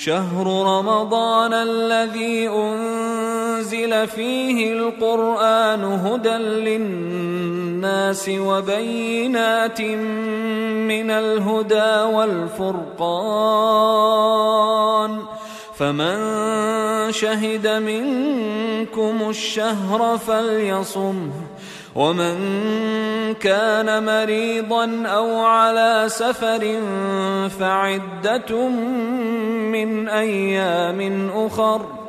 شهر رمضان الذي أنزل فيه القرآن هدى للناس وبينات من الهدى والفرقان فمن شهد منكم الشهر فليصمه ومن كان مريضا أو على سفر فعدة من أيام أخر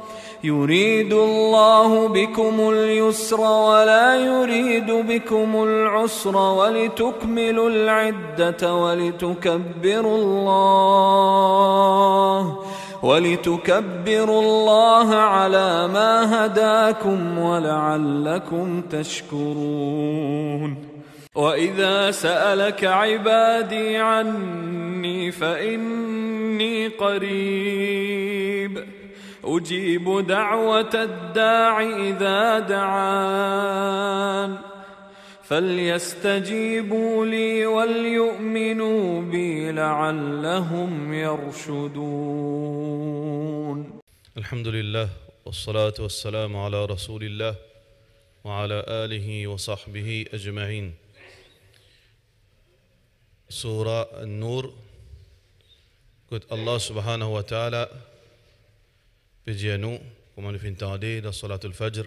يريد الله بكم اليسر ولا يريد بكم العسر ولتكملوا العدة ولتكبروا الله على ما هداكم ولعلكم تشكرون وإذا سألك عبادي عني فإني قريب أجيب دعوة الداع إذا دعان فليستجيبوا لي وليؤمنوا بي لعلهم يرشدون. الحمد لله والصلاة والسلام على رسول الله وعلى آله وصحبه أجمعين. Surah An-Nur, que Allah subhanahu wa ta'ala dit à nous, comme on l'entendait dans Salat al-Fajr,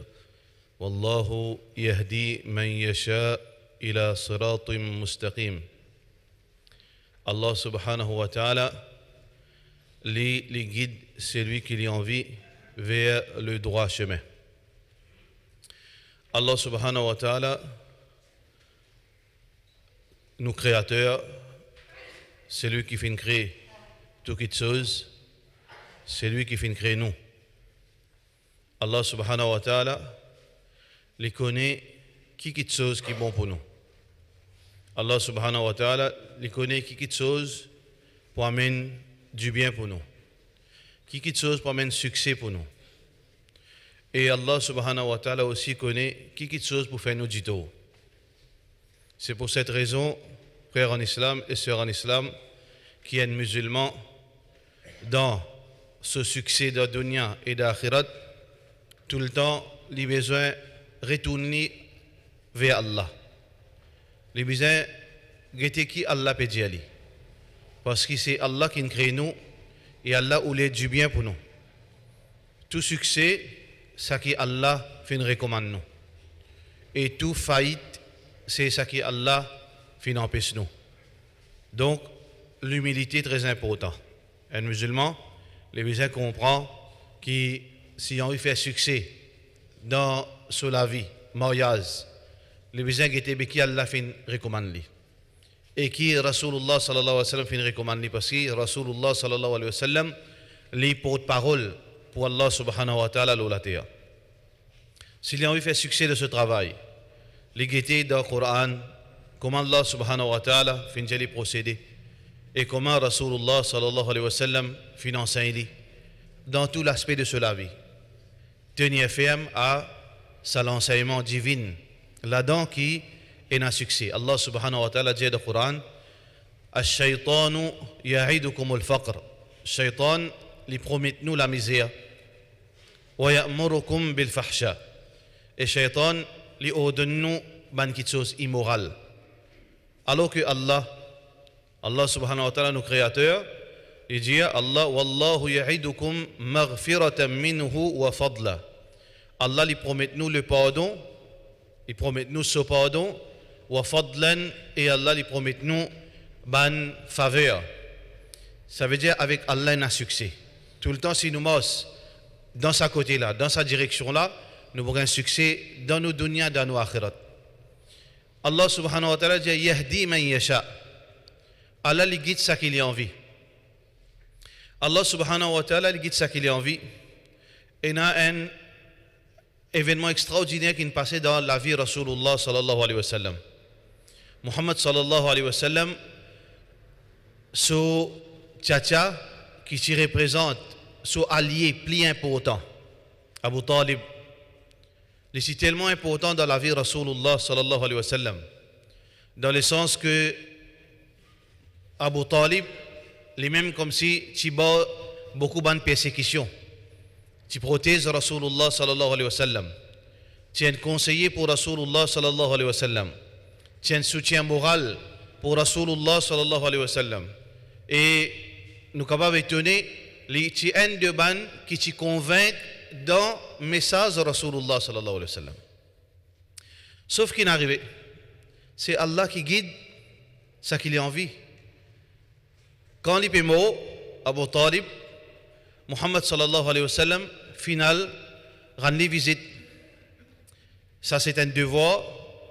Wallahu yahdi man yasha ila siratim mustaqim. Allah subhanahu wa ta'ala les guide celui qui lui envie vers le droit chemin. Allah subhanahu wa ta'ala, nous créateurs, c'est lui qui fait créer toutes choses, c'est lui qui fait créer nous. Allah subhanahu wa ta'ala les connaît qui chose qui est bon pour nous. Allah subhanahu wa ta'ala les connaît qui chose pour amener du bien pour nous. Qui chose pour amener succès pour nous. Et Allah subhanahu wa ta'ala aussi connaît qui chose pour faire nous du tort. C'est pour cette raison, frères en islam et sœurs en islam, qui est musulman, dans ce succès de dunya et d'akhirat, tout le temps, les besoins retourner vers Allah. Les besoins guetter qui Allah peut dire. Parce que c'est Allah qui nous crée nous et Allah voulait du bien pour nous. Tout succès, c'est ce que Allah fait une recommande nous. Et tout faillite, c'est ce que Allah fait empêche nous. Donc, l'humilité est très importante. Un musulman, les besoins comprend que si on veut faire succès dans sur la vie, mariage, les besoins qui Allah fait une recommande. Et qui Rasulullah sallallahu alayhi wa sallam fait une recommande parce que Rasulullah sallallahu alayhi wa sallam les porte-parole pour Allah subhanahu wa ta'ala l'olatea. S'il a envie de faire succès de ce travail, les guetter dans le Coran, comment Allah subhanahu wa ta'ala fait les procédés et comment Rasulullah sallallahu alayhi wa sallam fait enseigner dans tout l'aspect de cela vie. Tenir ferme à l'enseignement divin, là-dedans qui est un succès. Allah subhanahu wa ta'ala dit dans le Coran, Ash-shaytanu ya'idukum al-faqr. Shaytan lui promet nous la misère. Wa ya'murukum bil-fahsha. Et shaytan lui ordonne nous quelque chose immoral. Alors que Allah subhanahu wa ta'ala, nous créateur, il dit Allah wallahu ya'idukum maghfiratan minhu wa fadla. Allah lui promet nous le pardon, il promet nous ce pardon wa fadlan, et Allah lui promet nous ban faveur. Ça veut dire avec Allah un succès. Tout le temps si nous marchons dans sa côté là, dans sa direction là, nous aurons un succès dans nos dunya, dans nos akhirat. Allah subhanahu wa ta'ala dit yahdi man yasha. Allah lui guide ça qu'il a envie. Allah subhanahu wa ta'ala lui guide ça qu'il a envie. Et il y a un événement extraordinaire qui est passé dans la vie de Rasulullah sallallahu alayhi wa sallam. Muhammad sallallahu alayhi wa sallam, ce tchatcha qui s'y représente, ce allié plus important, Abu Talib, c'est tellement important dans la vie de Rasulullah sallallahu alayhi wa sallam, dans le sens que Abu Talib, les mêmes comme si Tiba beaucoup de persécutions. Tu protèges Rasulullah sallallahu alayhi wa sallam. Tu es un conseiller pour Rasulullah sallallahu alayhi wa sallam. Tu es un soutien moral pour Rasulullah sallallahu alayhi wa sallam. Et nous sommes capables d'étonner les tiens de ban qui te convainquent dans le message de Rasulullah sallallahu alayhi wa sallam. Sauf qu'il n'est arrivé. C'est Allah qui guide ce qu'il a envie. Quand il est mort, Abu Talib, Muhammad sallallahu alayhi wa sallam, final, rend visite. Ça c'est un devoir,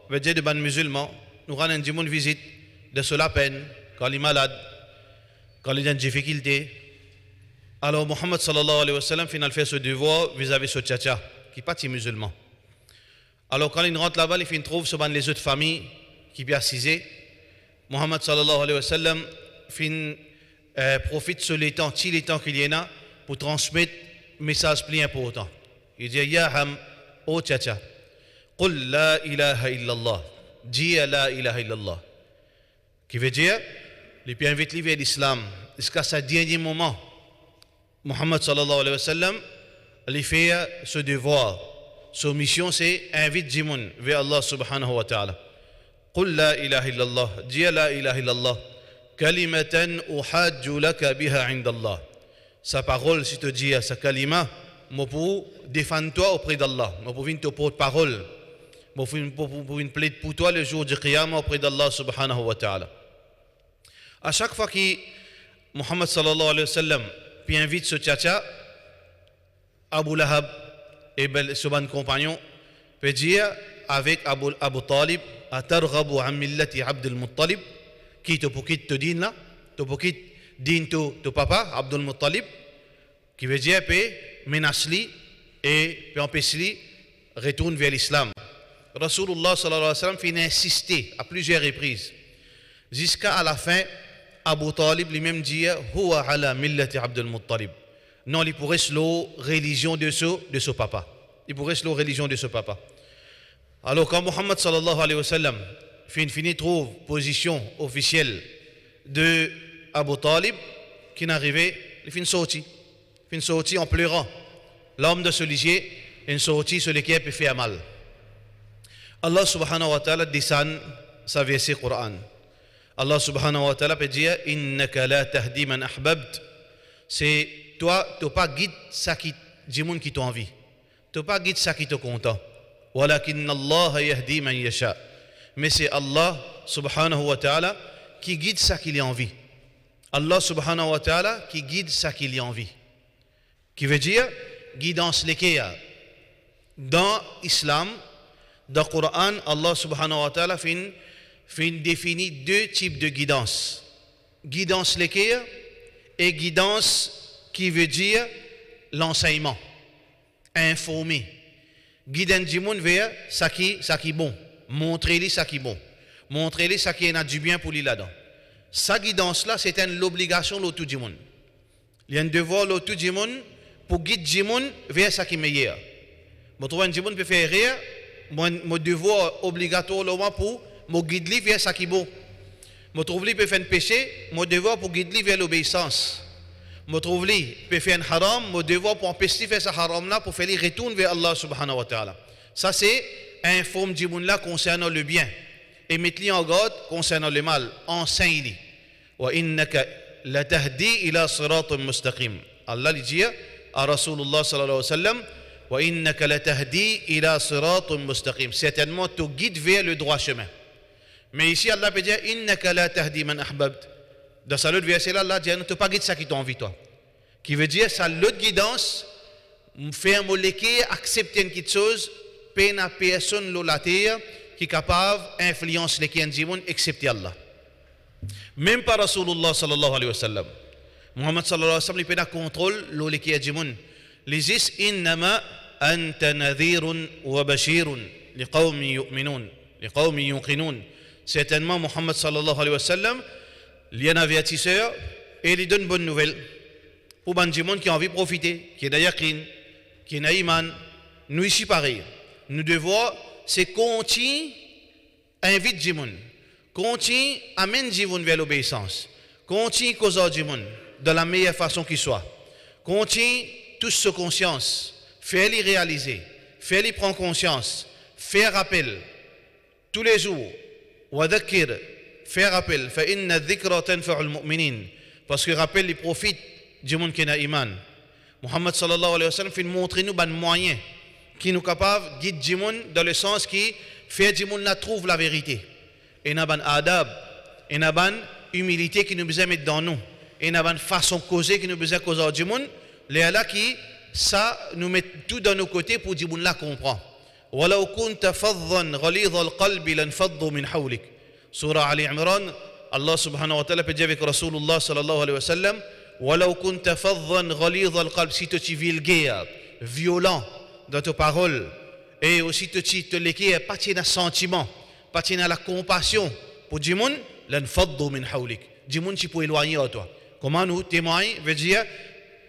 veut dire de ban musulmans. Nous rendons une visite de cela peine, quand il est malade, quand il a une difficulté. Alors Muhammad sallallahu alayhi wa sallam, final, fait ce devoir vis-à-vis de ce tchatcha, qui n'est pas musulman. Alors quand il rentre là-bas, il trouve ce ban les autres familles qui bien assisé. Muhammad sallallahu alayhi wa sallam profite sur les temps qu'il y en a pour transmettre un message plus important. Il dit Ya Ham, ô tchatcha, Qul la ilaha illallah, dis la ilaha illallah. Qui veut dire, il peut inviter vers l'islam jusqu'à ce dernier moment. Muhammad sallallahu alayhi wa sallam, il fait ce devoir. Sa mission c'est inviter Jimoun vers Allah subhanahu wa ta'ala. قل لا إله إلا الله dis لا إله إلا الله كلمة أحاج لك بها عند الله. Sa parole, si tu dis sa kalima, moi pour défendre toi auprès d'Allah, moi pour venir te porte-parole, moi pour une plaide pour toi le jour du Qiyamah auprès d'Allah subhanahu wa ta'ala. À chaque fois que Muhammad sallallahu alayhi wa sallam puis invite ce tchatcha, Abu Lahab et ce bon compagnon peut dire avec Abu Talib Atarghabu an millati Abdul Muttalib, qui te quitte te din là, te quitte din to papa Abdul Muttalib, qui veut dire peut menace-li et peut empêcher-li retourne vers l'islam. Rasulullah sallallahu alayhi wa sallam finit insister à plusieurs reprises jusqu'à la fin. Abu Talib lui-même dit Huwa ala millati Abdul Muttalib. Non, il pourrait se la religion de ce papa. Il pourrait se la religion de ce papa. Alors quand Muhammad sallallahu alayhi wa sallam finit trouve position officielle de Abu Talib qui n'arrivait, il finit sorti en pleurant. L'homme de ce ligier est sorti sur lequel il peut faire mal. Allah subhanahu wa ta'ala descend sa verset Coran. Allah subhanahu wa ta'ala peut dire Innaka la tahdi man ahbabt. C'est toi, tu n'as pas guide ça qui dit qui t'a envie. Tu n'as pas guide ça qui te content. Walakin Allah yahdi man yasha. Mais c'est Allah subhanahu wa ta'ala qui guide ça qu'il a envie. Allah subhanahu wa ta'ala qui guide ça qu'il a envie. Qui veut dire guidance lesquelles dans l'islam, dans le Coran, Allah subhanahu wa ta'ala définit deux types de guidance. Guidance lesquelles et guidance qui veut dire l'enseignement, informer. Guider du monde vers ça qui est bon. Montrer-lui ça qui est bon. Montrer-lui ça qui a du bien pour lui là-dedans. Sa guidance-là, c'est l'obligation de tout le monde. Il y a un devoir de tout le monde pour guider le monde vers ça qui est meilleur. Je trouve que le monde peut faire rire. Mon devoir obligatoire pour me guider vers ça qui est bon. Je trouve qu'il peut faire un péché. Mon devoir pour guider vers l'obéissance. Je trouve qu'il peut faire un haram. Mon devoir pour empêcher de faire ce haram-là pour faire retourner vers Allah subhanahu wa ta'ala. Ça c'est informe du monde là concernant le bien. Et mettre-le en garde concernant le mal. Enseigne-le. Wa innaka la tahdi ila siratin mustaqim. Allah dit à Rasulullah sallallahu alayhi wa sallam Wa innaka la tahdi ila siratin mustaqim. Certainement tu guides vers le droit chemin. Mais ici Allah peut dire innaka la tahdi man ahbabt. Dans ce l'autre verset là, Allah dit ne te pas guider ça qui t'a envie toi. Qui veut dire ça l'autre guidance faire moléquer accepter une petite chose peine à personne la terre qui est capable d'influencer les qui ont excepté Allah. Même pas Rasulullah sallallahu alayhi wa sallam. Muhammad sallallahu alayhi wa sallam il peut contrôle les qui ont les dis innama anta nadhirun wa bashirun liqawmin yu'minun liqawmin yuqinun. Certainement Muhammad sallallahu alayhi wa sallam il y a un avertisseur et il donne une bonne nouvelle pour les gens qui ont envie de profiter, qui est d'ailleurs qui est iman. Nous ici pareil. Nous devons c'est continuer à inviter les gens, continuer à amener les gens vers l'obéissance, continuer à causer les gens de la meilleure façon qui soit, Continue tous ce conscience, fais-les réaliser, fais-les prendre conscience, fais rappel tous les jours. Wadakir, fais rappel, fa inna dhikra tanfa'ul mu'minin, parce que rappel il profite du monde qui a iman. Muhammad sallallahu alayhi wa sallam fait montrer nous un moyen qui nous capable de guider du monde dans le sens qui fait du monde là trouve la vérité. Et n'a ban adab, et n'a ban humilité qui nous besoin mettre dans nous, et n'a ban façon de causer qui nous besoin causer du monde. Les là qui ça nous met tout dans nos côtés pour dire monde là comprend. ولو كنت فظا غليظ القلب لانفضوا من حولك. Surah Ali Imran, Allah subhanahu wa ta'ala peut dire avec Rasulullah sallallahu alayhi wa sallam, ولو كنت فظا غليظ القلب, si tu es vulgaire, violent dans tes paroles, et aussi tu te l'équerre, pas de sentiment, pas de la compassion pour du monde, لانفضوا من حولك. Du monde qui peut éloigner de toi. Comment nous témoignons veut dire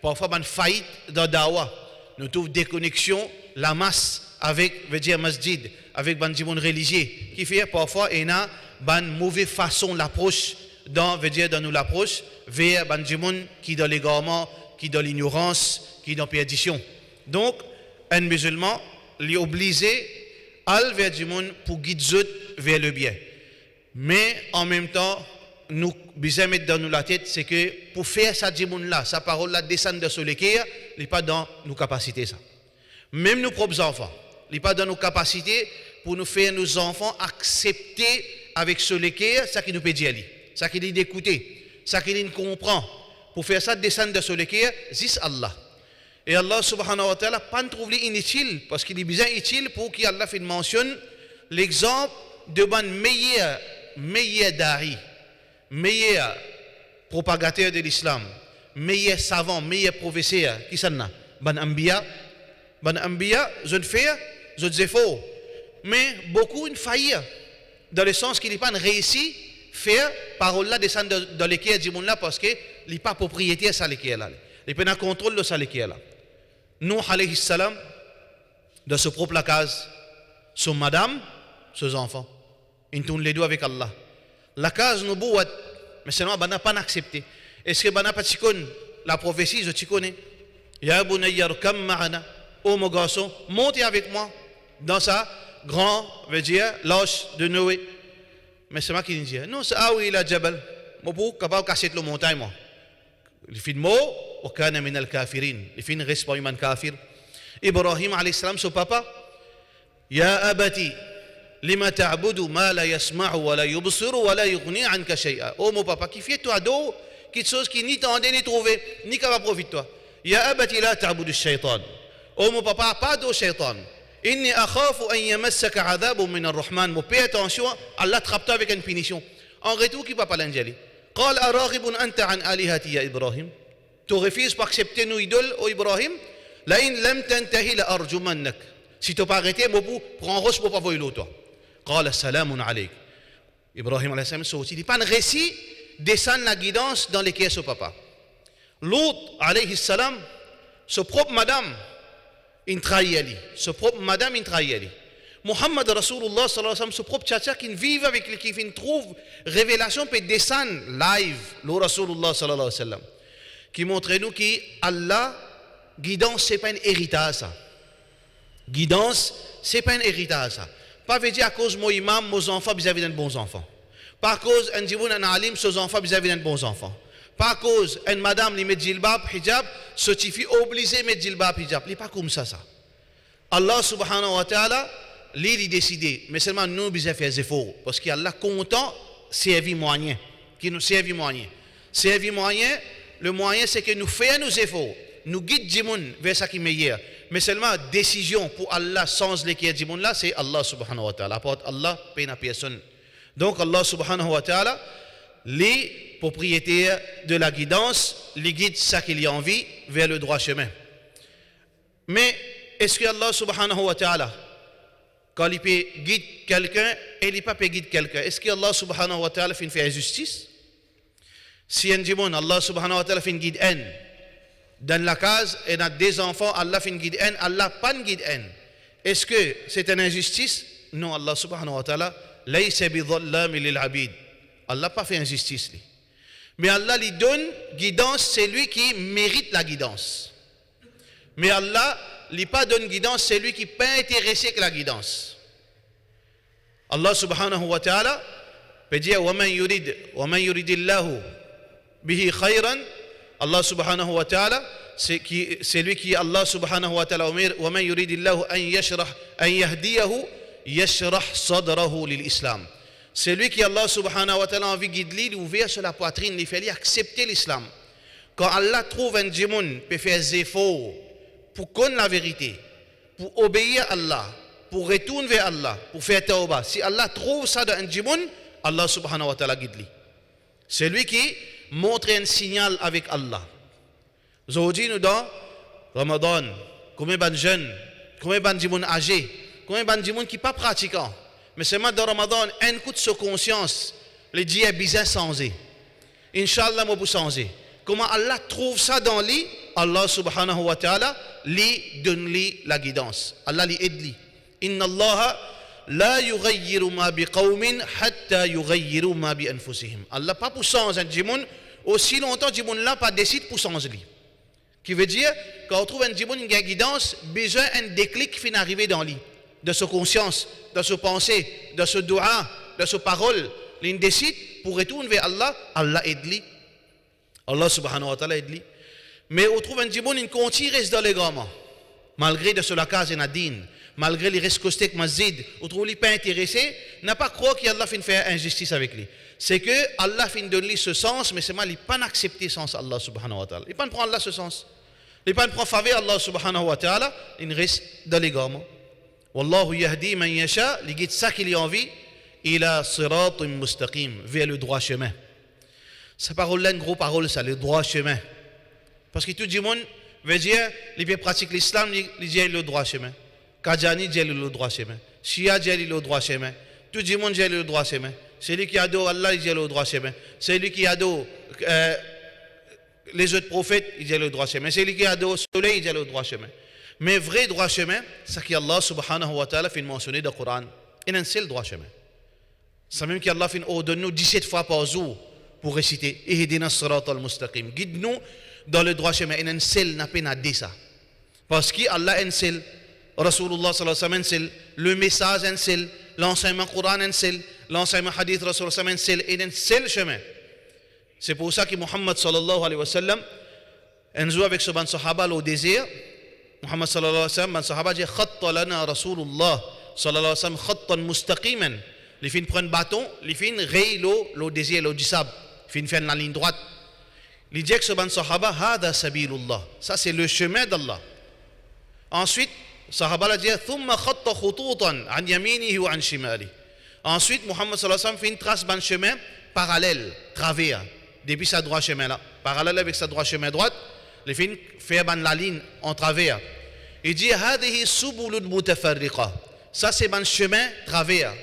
parfois une faillite dans dawa, nous trouvons déconnexion, la masse avec veut dire masjid, avec ban monde religieux qui fait parfois il y a une mauvaise façon l'approche dans veut dire dans nous l'approche vers ban monde qui dans l'égarement, qui dans l'ignorance, qui dans perdition. Donc un musulman est obligé à aller vers du monde pour guider vers le bien. Mais en même temps nous besoin mettre dans nous la tête c'est que pour faire ça du monde là, sa parole là descendre de sur l'équerre, il n'est pas dans nos capacités ça. Même nos propres enfants, il n'est pas dans nos capacités pour nous faire nos enfants accepter avec ce l'équerre ça qui nous peut dire, ça qui dit d'écouter, ça qui nous comprend. Pour faire ça descendre de ce l'équerre, c'est Allah. Et Allah subhanahu wa ta'ala pas trouve inutile parce qu'il est bien utile pour qu'Allah mentionne l'exemple de ban meilleur dari, meilleur propagateur de l'islam, meilleur savant, meilleur professeur qui s'en a, ban ambiya, je ne fais, je ne faux. Mais beaucoup une faillite dans le sens qu'il n'est pas réussi faire parole là descendre dans l'équerre du monde là parce que il n'est pas propriétaire de ça l'équerre là. Il peut pas contrôle de ça l'équerre là. Nous alayhi salam de ce propre case, son madame, ses enfants, ils tournent les deux avec Allah. La case nous bouat, mais seulement bana pas accepté. Est-ce que bana pas connaît la prophétie je t'y connais. Ya bunayya rkam ma'ana. Oh mon garçon, montez avec moi dans sa grand, veut dire, l'âge de Noé. Mais c'est moi qui dis, non, c'est ah oui, la Jabal. Moi, pour capable de casser la montagne, moi. Il fait de mots, au kana min al-kafirin. Il fait une respect humain kafir. Ibrahim, alayhi salam, son papa, Ya abati, lima ta'budu ma la yasma'u wa la yubsiru wa la yughni anka shay'a. Oh mon papa, qui fait toi d'eau, quelque chose qui ni t'en ni trouvé, ni capable de profiter toi. Ya abati la ta'budu shaytan. Oh mon papa, pas de shaitan. Inni akhafu an yamassaka adhabun min ar-Rahman. Mon père, attention, Allah trappe avec une punition. En retour, qui va pas l'anjali? قال أراغب أنت عن آلهتي يا إبراهيم. Tu refuses pour accepter nos idoles, ô Ibrahim? لئن لم تنتهي لأرجمنك. Si tu n'as pas arrêté, moi, prends roche pour pas voir l'autre. قال سلام عليك. Ibrahim alayhi salam sorti. Il n'est pas un récit descendre la guidance dans les caisses au papa. L'autre alayhi salam, sa propre madame, il trahit Ali. Sa propre madame, il trahit Ali. Muhammad Rasulullah sallallahu alayhi wa sallam, ce propre tchatcha qui vit avec lui, qui trouve révélation peut descendre live, le Rasulullah sallallahu alayhi wa sallam, qui montre nous que Allah, guidance, c'est pas un héritage ça. Guidance, c'est pas un héritage ça. Pas veut dire à cause de mon imam, mes enfants vis-à-vis d'un bon enfant. Pas à cause d'un jiboun, un alim, ses enfants vis-à-vis d'un bon enfant. Pas à cause d'une madame qui met djilbab, hijab, certifie obligé de mettre djilbab, hijab. Il n'est pas comme ça. Allah subhanahu wa ta'ala, il décidé, mais seulement nous, nous faire des efforts. Parce qu'Allah content, servir moyen. Qui nous servit moyen. Servir moyen, le moyen c'est que nous faisons nos efforts. Nous guidons du monde vers ce qui est meilleur. Mais seulement décision pour Allah sans l'équerre du monde là, c'est Allah subhanahu wa ta'ala. Apporte Allah, peine à personne. Donc Allah subhanahu wa ta'ala, les propriétaires de la guidance, les guide ça qu'il y a envie vers le droit chemin. Mais est-ce que Allah subhanahu wa ta'ala, quand il peut guider quelqu'un, et il ne peut pas guider quelqu'un, est-ce que Allah subhanahu wa ta'ala fait une faire justice? Si un démon, Allah subhanahu wa ta'ala fait une guide haine, dans la case, et dans des enfants, Allah fait une guide haine, Allah pas une guide haine. Est-ce que c'est une injustice? Non, Allah subhanahu wa ta'ala, laysa bi dhallami lil abid. Allah n'a pas fait injustice. Mais Allah lui donne guidance, c'est lui qui mérite la guidance. Mais Allah lui pas donne guidance, c'est lui qui n'est pas intéressé que la guidance. Allah subhanahu wa ta'ala peut dire وَمَنْ يُرِدِ اللَّهُ بِهِ خَيْرًا. Allah subhanahu wa ta'ala, c'est lui qui Allah subhanahu wa ta'ala وَمَنْ يُرِدِ اللَّهُ أَنْ يَهْدِيَهُ يَشْرَحْ صَدْرَهُ لِلْإِسْلَامِ. C'est lui qui Allah subhanahu wa ta'ala a envie de guider, l'ouvrir sur la poitrine, il fait accepter l'islam. Quand Allah trouve un djimoun peut faire des efforts pour connaître la vérité, pour obéir à Allah, pour retourner vers Allah, pour faire tawbah, si Allah trouve ça dans un djimoun, Allah subhanahu wa ta'ala guide lui. C'est lui qui montre un signal avec Allah. Aujourd'hui, nous dans Ramadan, combien de jeunes, combien de djimoun âgés, combien de djimoun qui ne sont pas pratiquants. Mais seulement dans Ramadan, un coup de conscience, les dieux bizarre changer. Inch'Allah, moi pour changer. Comment Allah trouve ça dans lui? Allah subhanahu wa ta'ala lui donne lui la guidance. Allah lui aide lui. Inna Allah la yughayyiru ma bi qawmin hatta yughayyiru ma bi anfusihim. Allah pas pour changer un djimoun, aussi longtemps djimoun là pas décide pour changer lui. Qui veut dire, quand on trouve un djimoun qui a guidance, besoin un déclic qui finit arriver dans lui. De sa conscience, de sa pensée, de sa dua, de sa parole, il décide pour retourner vers Allah, Allah aide lui. Allah subhanahu wa ta'ala aide lui. Mais on trouve un djimoun qui continue reste dans les grands, malgré de cela case et nadine, malgré les restes costés que mazid, on trouve lui pas intéressé, n'a pas croire qu'Allah fin faire injustice avec lui. C'est que Allah fin donner lui ce sens, mais c'est mal il pas accepter sens Allah subhanahu wa ta'ala. Il pas prendre Allah ce sens. Il pas prendre faveur Allah subhanahu wa ta'ala, il reste dans les grands. Wallahu yahdi man yasha, il guide ça qu'il a envie, ila siratin mustaqim, vers le droit chemin. Sa parole là, une grosse parole, ça, le droit chemin. Parce que tout le monde veut dire, il pratique l'islam, il dit le droit chemin. Kadjani dit le droit chemin. Shia dit le droit chemin. Tout le monde dit le droit chemin. Celui qui adore Allah, il dit le droit chemin. Celui qui adore les autres prophètes, il dit le droit chemin. Celui qui adore le soleil, il dit le droit chemin. Mais vrai droit chemin, c'est qu'Allah subhanahu wa ta'ala fait mentionner dans le Coran. Il y a un seul droit chemin. C'est même qu'Allah fait ordonner 17 fois par jour pour réciter Ihdina as-sirata al-mustaqim. Guide-nous dans le droit chemin. Il y a un seul, n'a pas dit ça. Parce qu'Allah est un seul. Rasulullah sallallahu alayhi wa sallam est un seul. Le message est un seul. L'enseignement Coran est un seul. L'enseignement hadith Rasulullah sallallahu alayhi wa sallam est un seul. Il y a un seul chemin. C'est pour ça que Muhammad sallallahu alayhi wa sallam, un jour avec ce ban sahaba au désert, Muhammad sallallahu alayhi wa sallam, ban sahaba dit Khatta lana Rasulullah sallallahu alayhi wa sallam khattan mustaqiman. Les fins prennent bâton, les fins rayent l'eau désert, l'eau du sable. Les fins font la ligne droite. Les dit que ce ban sahaba, hada sabilullah. Ça c'est le chemin d'Allah. Ensuite, sahaba a dit thumma khatta khututan an yaminihi wa an shimali. Ensuite, Muhammad sallallahu alayhi wa sallam fait une trace ban chemin parallèle, travers, depuis sa droit chemin là. Parallèle avec sa droit chemin droite, les fins fait ban la ligne en travers. Il dit hadihi subulun mutafarriqa. Ça c'est ban chemin travers.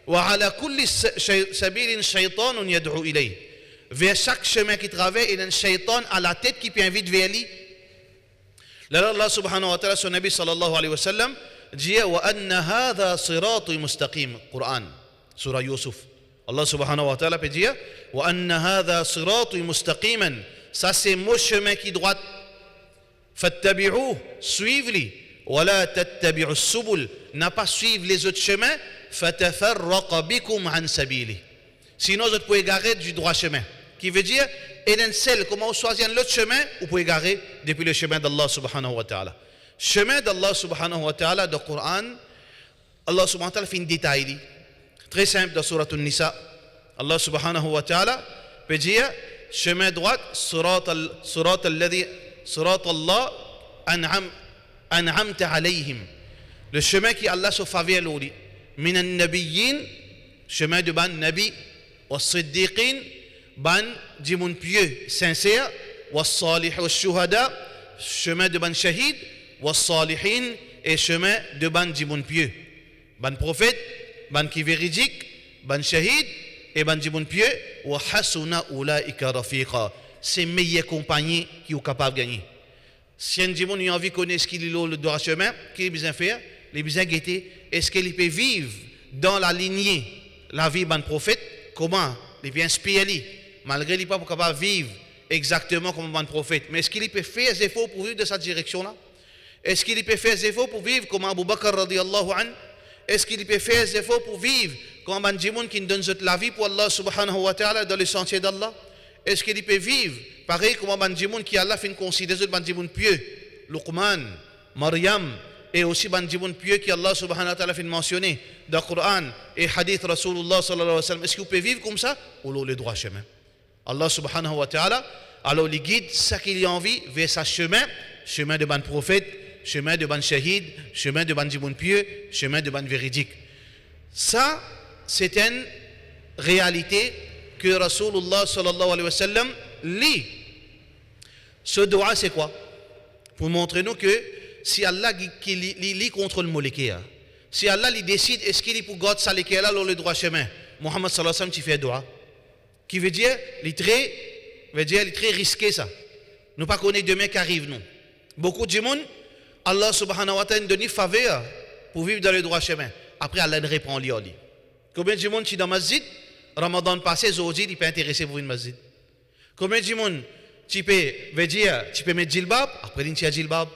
Wa ala kulli sabilin shaytanun yad'u ilay. Vers chaque chemin qui traverse, il y a un shaytan à la tête qui peut inviter vers lui. Là, Allah subhanahu wa ta'ala, son Nabi sallallahu alayhi wa sallam, dit wa anna hadha sirati mustaqim. Quran, surah Yusuf. Allah subhanahu wa ta'ala peut dire wa anna hadha sirati mustaqiman. Ça c'est mon chemin qui est droit. Fattabi'uhu, suivez-le. Wa la tattabi'u as-subul, n'a pas suivre les autres chemins. Fatafarraqa bikum an sabili. Sinon vous pouvez égarer du droit chemin. Qui veut dire et un seul, comment vous choisir l'autre chemin, vous pouvez égarer depuis le chemin d'Allah subhanahu wa ta'ala. Chemin d'Allah subhanahu wa ta'ala dans le Coran, Allah subhanahu wa ta'ala fait un détail très simple dans Surat An-Nisa. Allah subhanahu wa ta'ala peut dire chemin droit, surat Allah an'amta alayhim. Le chemin qui Allah se faveur l'oli. Min an-nabiyyin, chemin de ban nabi, wa siddiqin, ban djimoun pieux, sincère, wa salih wa shuhada, chemin de ban shahid, wa salihin, et chemin de ban djimoun pieux. Ban prophète, ban qui véridique, ban shahid, et ban djimoun pieux, wa hasuna ulaika rafiqa. C'est meilleure compagnie qui est capable de gagner. Si un djimoun a envie de connaître ce qu'il est le droit chemin, qu'il a besoin de faire, il a besoin de guetter, est-ce qu'il peut vivre dans la lignée, la vie ban prophète, comment il peut inspirer, malgré qu'il n'est pas capable de vivre exactement comme un prophète, mais est-ce qu'il peut faire des efforts pour vivre de cette direction-là? Est-ce qu'il peut faire des efforts pour vivre comme Abu Bakr radiyallahu anhu? Est-ce qu'il peut faire des efforts pour vivre comme un djimoun qui donne la vie pour Allah subhanahu wa ta'ala dans le sentier d'Allah? Est-ce qu'il peut vivre pareil comme un djimoun qui Allah fait une considération d'un djimoun pieux, Luqman, Maryam, et aussi un djimoun pieux qui Allah subhanahu wa ta'ala fait mentionner dans le Coran et hadith Rasulullah sallallahu alayhi wa sallam? Est-ce qu'il peut vivre comme ça ou le droit chemin? Allah subhanahu wa ta'ala alors il guide ça qu'il a envie vers sa chemin de ban prophète, chemin de ban shahid, chemin de ban djimoun pieux, chemin de ban véridique. Ça c'est une réalité que Rasulullah sallallahu alayhi wa sallam lit. Ce doigt c'est quoi? Pour montrer nous que si Allah qui lit contre le molékea, si Allah il décide est-ce qu'il est pour garder ça là le droit chemin, Muhammad sallallahu alayhi wa sallam tu fais doigt, qui veut dire il est très risqué ça. Nous pas connaître demain qui arrive nous. Beaucoup de monde Allah subhanahu wa ta'ala donne faveur pour vivre dans le droit chemin. Après Allah répond lui. Combien de monde qui dans masjid Ramadan passé aujourd'hui il peut intéresser pour une masjid? Combien de monde tu peux mettre djilbab après il tient djilbab?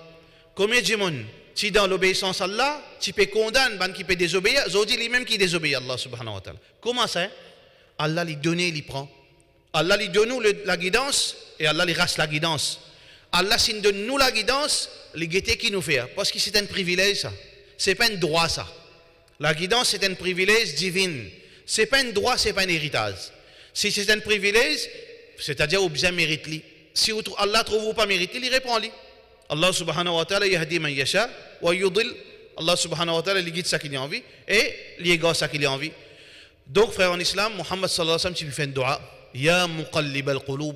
Combien de monde tu dans l'obéissance à Allah tu peux condamner ban qui peut désobéir aujourd'hui lui-même qui désobéit Allah subhanahu wa ta'ala? Comment ça? Allah lui donne, il prend. Allah lui donne nous la guidance et Allah lui reste la guidance. Allah s'il donne nous la guidance, les guetter qui nous fait parce que c'est un privilège ça. C'est pas un droit ça. La guidance c'est un privilège divin. C'est pas un droit, c'est pas un héritage. Si c'est un privilège, c'est-à-dire au bien mérite lui. Si Allah trouve ou pas mérite, il répond lui. Allah subhanahu wa ta'ala yahdi man yasha wa yudil. Allah subhanahu wa ta'ala il guide ça qu'il a envie et il égare ça qu'il a envie. Donc frère en islam, Muhammad sallallahu alayhi wa sallam tu lui fais un dua. Ya muqallib al-qulub.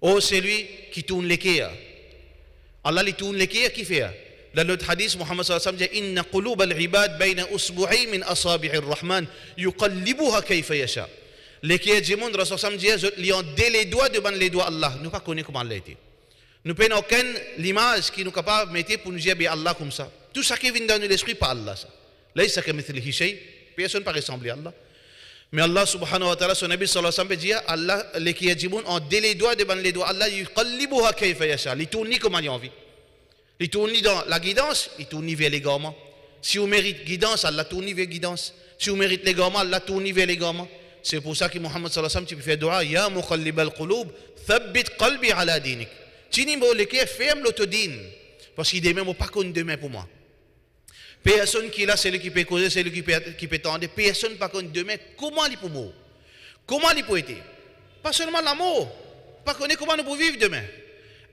Oh c'est lui qui tourne les cœurs. Allah il tourne les cœurs qui fait. Dans l'autre hadith, Muhammad sallallahu alayhi wa sallam dit inna qulub al-ibad bayna usbu'i min asabi'i ar-rahman yuqallibuha kayfa yasha. Les cœurs du monde, Rasul sallallahu alayhi wa sallam dit ils ont les doigts devant les doigts Allah. Nous pas connaître comment Allah était. Nous n'avons aucune image qui nous capable de mettre pour nous dire Allah comme ça. Tout ça qui vient dans l'esprit pas Allah ça. Laysa kamithlihi shay. Personne ne peut ressembler à Allah. Mais Allah subhanahu wa ta'ala, son Nabi sallallahu alayhi wa sallam dit Allah, les qui ont les doigts devant les doigts, Allah yuqallibuha kayfa yasha. Il tourne comme il a envie. Il tourne dans la guidance, il tourne vers l'égarement. Si vous méritez guidance, Allah tourne vers guidance. Si vous méritez l'égarement, Allah tourne vers l'égarement. C'est pour ça que Muhammad sallallahu alayhi wa sallam, tu peux faire dua, Ya muqallib al-qulub, thabbit qalbi ala dinik. Tu n'es pas le cœur ferme l'autodine. Parce qu'il dit même pas qu'on demain pour moi. Personne qui est là, c'est lui qui peut causer, c'est lui qui peut tendre. Personne par contre demain, comment il peut mourir? Comment il peut être? Pas seulement l'amour, pas connaître comment nous pouvons vivre demain.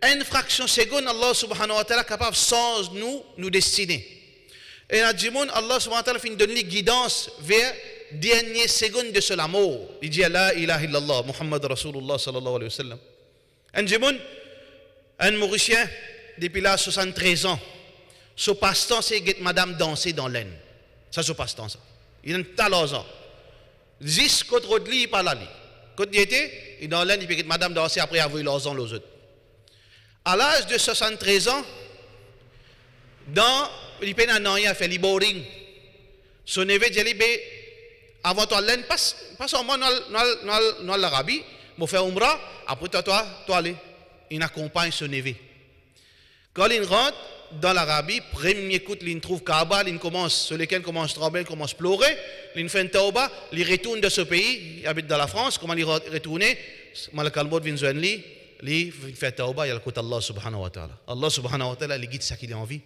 Une fraction seconde, Allah subhanahu wa ta'ala est capable sans nous destiner. Et à Jimoun, Allah subhanahu wa ta'ala fait une donner guidance vers dernière seconde de ce l'amour. Il dit La ilaha illallah, Muhammad Rasulullah sallallahu alayhi wa sallam. Un Jimoun, un Mauricien, depuis là 73 ans. Ce passe-temps, c'est que madame danser dans l'aine. Ça, ce passe-temps, ça. Il a un talent. Jusqu'au contre lui, il parle à lui. Quand il était, il est dans l'aine, il peut madame danser après avoir eu l'ozon aux autres. À l'âge de 73 ans, il peut y faire le boring. Son neveu dit, avant toi, l'aine, passe en moi dans l'Arabie, pour faire Umrah, après toi, aller. Il accompagne son neveu. Quand il rentre, dans l'Arabie, premier coup, il trouve Kaaba, il commence, sur lequel commence à trembler, il commence à pleurer, il fait un tauba, il retourne de ce pays, il habite dans la France, comment il retourne, Malak al-Maut vient de lui, il fait tauba, il y a le côté Allah subhanahu wa ta'ala. Allah subhanahu wa ta'ala, il guide ça qu'il a envie.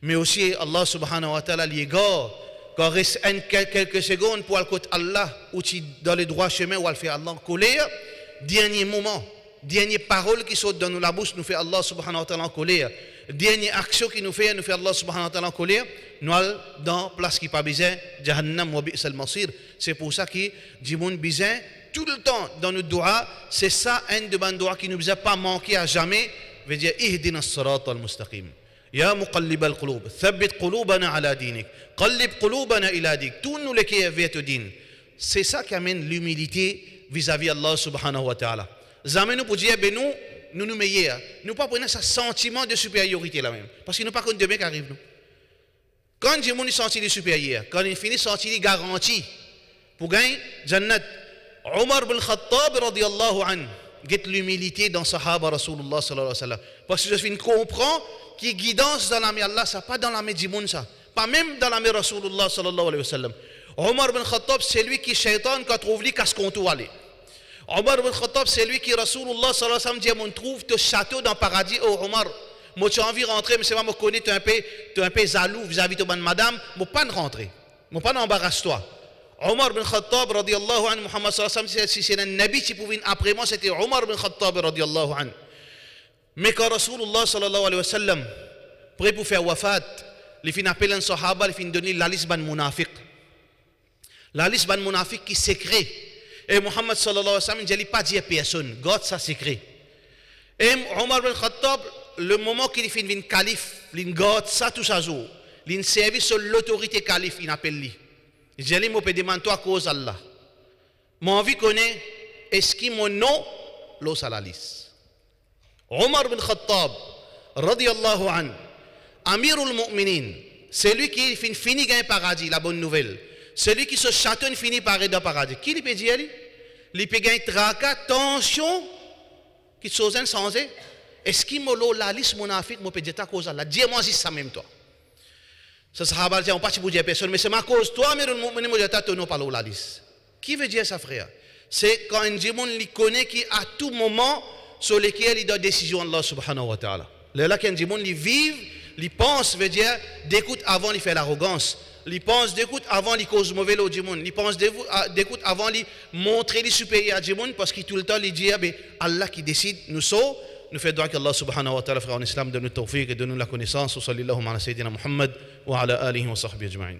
Mais aussi, Allah subhanahu wa ta'ala, il égare, quand il reste quelques secondes pour le côté Allah, ou dans le droit chemin, où il fait Allah en colère, dernier moment, dernière parole qui saute dans la bouche, nous fait Allah subhanahu wa ta'ala en colère. Dernière action qui nous fait Allah subhanahu wa ta'ala en colère, nous allons dans la place qui n'a pas besoin, Jahannam wa bi'sal masir. C'est pour ça que Jimoun besoin tout le temps dans notre doua, c'est ça un de nos doua qui ne nous a pas manqué à jamais, veut dire ihdina as-sirata al-mustaqim. Ya muqallib al-qulub, thabbit qulubana ala dinik, qallib qulubana ila dik. Tout nous les qui vers ton din. C'est ça qui amène l'humilité vis-à-vis Allah subhanahu wa ta'ala. Jamais nous pour dire nous meilleurs. Nous pas prendre ce sentiment de supériorité là même. Parce qu'il nous pas qu'on demain qui arrive nous. Quand Dieu nous sentit supérieur, quand il finit sentir garantie pour gagner Jannat, Omar bin Khattab radiyallahu anhu, get l'humilité dans Sahaba Rasulullah sallallahu alayhi wa sallam. Parce que je comprends que guidance dans la main Allah, ça pas dans la main du monde ça. Pas même dans la main Rasulullah sallallahu alayhi wa sallam. Omar bin Khattab, c'est lui qui shaitan qui trouve lui qu'à ce qu'on doit aller. Omar bin Khattab, c'est lui qui Rasulullah sallallahu alayhi wa sallam dit on trouve te château dans le paradis. Oh Omar, moi tu as envie de rentrer, mais c'est moi me connais, tu es un peu jaloux vis-à-vis de bonne madame, moi pas de rentrer. Moi pas d'embarrasse-toi. Omar bin Khattab radiyallahu anhu, Muhammad sallallahu alayhi wa sallam, si c'est un nabi qui pouvait après moi, c'était Omar bin Khattab radiyallahu anhu. Mais quand Rasulullah sallallahu alayhi wa sallam, prêt pour faire wafat, les fins appellent un sahaba, les fins donner la liste ban munafiq. La liste ban munafiq qui secret. Et Muhammad sallallahu alayhi wa sallam, il ne pas dire personne, God ça secret. Et Omar bin Khattab, le moment qu'il finit une calife, il God ça tout ça jour. Il service sur l'autorité calife, il appelle lui. Il dit, moi, je demande toi à cause d'Allah. Mon envie connaît, est-ce que mon nom, l'os à la liste. Omar bin Khattab, radiyallahu anhu, Amirul Mu'minin, c'est lui qui finit gagner paradis, la bonne nouvelle. Celui qui se châtonne finit par être dans le paradis. Qui lui peut dire? Il peut gagner tracas, tension, qui se sont sans eux. Est-ce qu'il m'a la liste monafite, moi, peut dire ta cause d'Allah. Dis-moi si ça même toi. Ça sahaba dit on pas pour dire personne mais c'est ma cause toi mais le mu'min moi j'attends ton nom par la liste. Qui veut dire ça frère? C'est quand un démon lui connaît qui à tout moment sur lequel il donne décision Allah subhanahu wa ta'ala. Là qu'un démon lui vive, lui pense veut dire d'écoute avant il fait l'arrogance. Il pense d'écoute avant il cause mauvais au démon. Il pense d'écoute avant il montrer les supérieurs à démon parce qu'il tout le temps il dit Allah qui décide nous sauve. Nous faisons droit qu'Allah subhanahu wa ta'ala frère en islam donne nous tawfiq et donne nous la connaissance. Wa sallallahu ala sayyidina Muhammad wa ala alihi wa sahbihi ajma'in.